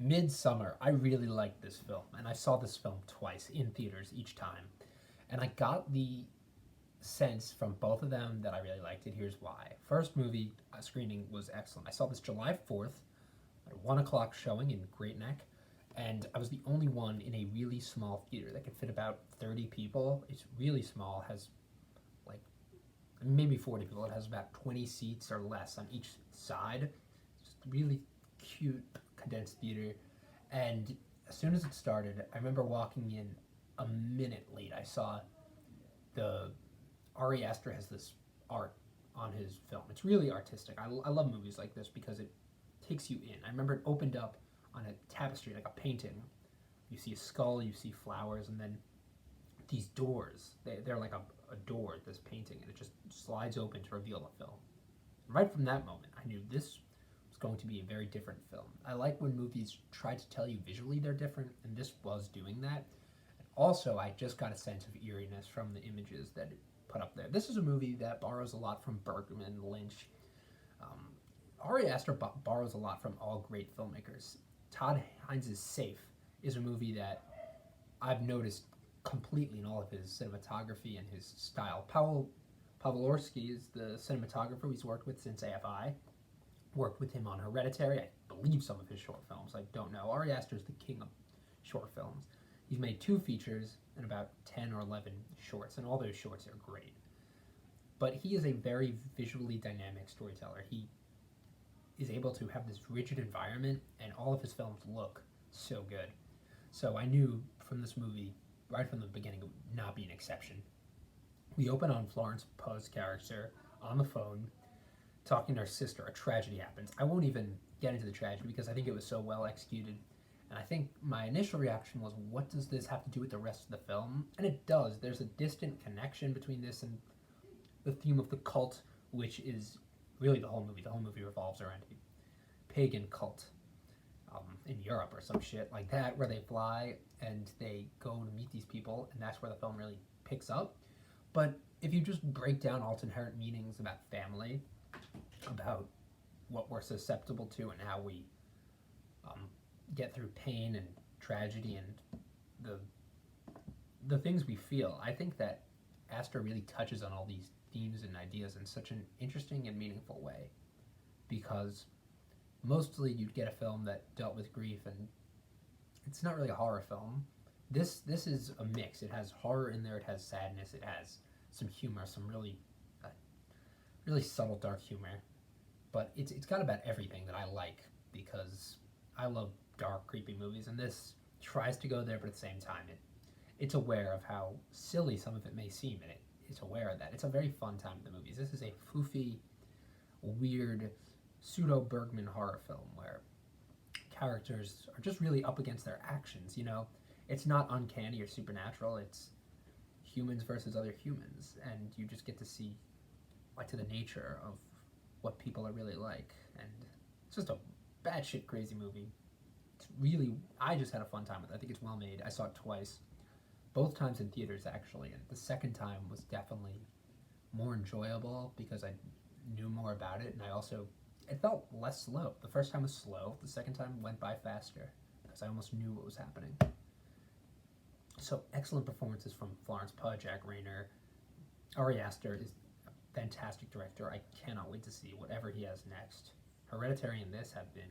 Midsommar. I really liked this film, and I saw this film twice in theaters each time. And I got the sense from both of them that I really liked it. Here's why. First movie screening was excellent. I saw this July 4th at a 1 o'clock showing in Great Neck, and I was the only one in a really small theater that could fit about 30 people. It's really small, has like maybe 40 people. It has about 20 seats or less on each side. It's just really cute, condensed theater. And as soon as it started, I remember walking in a minute late. I saw the Ari Aster has this art on his film. It's really artistic. I love movies like this because it takes you in. I remember it opened up on a tapestry, like a painting. You see a skull, you see flowers, and then these doors. They're like a door, this painting, and it just slides open to reveal the film. Right from that moment, I knew this was going to be a very different film. I like when movies try to tell you visually they're different, and this was doing that. And also, I just got a sense of eeriness from the images that it put up there. This is a movie that borrows a lot from Bergman, Lynch. Um, Ari Aster borrows a lot from all great filmmakers. Todd Haynes' Safe is a movie that I've noticed completely in all of his cinematography and his style. Paweł Pawlowski is the cinematographer he's worked with since AFI. Worked with him on Hereditary. I believe some of his short films. I don't know. Ari Aster is the king of short films. He's made 2 features and about 10 or 11 shorts, and all those shorts are great. But he is a very visually dynamic storyteller. He is able to have this rigid environment, and all of his films look so good. So I knew from this movie, right from the beginning, it would not be an exception. We open on Florence Pugh's character on the phone, talking to her sister. A tragedy happens. I won't even get into the tragedy because I think it was so well executed. And I think my initial reaction was, what does this have to do with the rest of the film? And it does. There's a distant connection between this and the theme of the cult, which is really the whole movie. The whole movie revolves around a pagan cult in Europe or some shit like that, where they fly and they go to meet these people, and that's where the film really picks up. But if you just break down all its inherent meanings about family, about what we're susceptible to and how we get through pain and tragedy and the things we feel, I think that Aster really touches on all these themes and ideas in such an interesting and meaningful way, because mostly you'd get a film that dealt with grief, and it's not really a horror film. This is a mix. It has horror in there. It has sadness. It has some humor, some really subtle dark humor. But it's got about everything that I like, because I love dark, creepy movies, and this tries to go there, but at the same time, it's aware of how silly some of it may seem, and it's aware of that. It's a very fun time in the movies. This is a foofy, weird, pseudo-Bergman horror film where characters are just really up against their actions, you know? It's not uncanny or supernatural, it's humans versus other humans, and you just get to see, like, to the nature of what people are really like, and it's just a batshit crazy movie. It's really, I just had a fun time with it. I think it's well made. I saw it twice, both times in theaters, actually, and the second time was definitely more enjoyable because I knew more about it, and it felt less slow. The first time was slow, the second time went by faster because I almost knew what was happening. So excellent performances from Florence Pugh, Jack Rayner. Ari Aster is a fantastic director. I cannot wait to see whatever he has next. Hereditary and this have been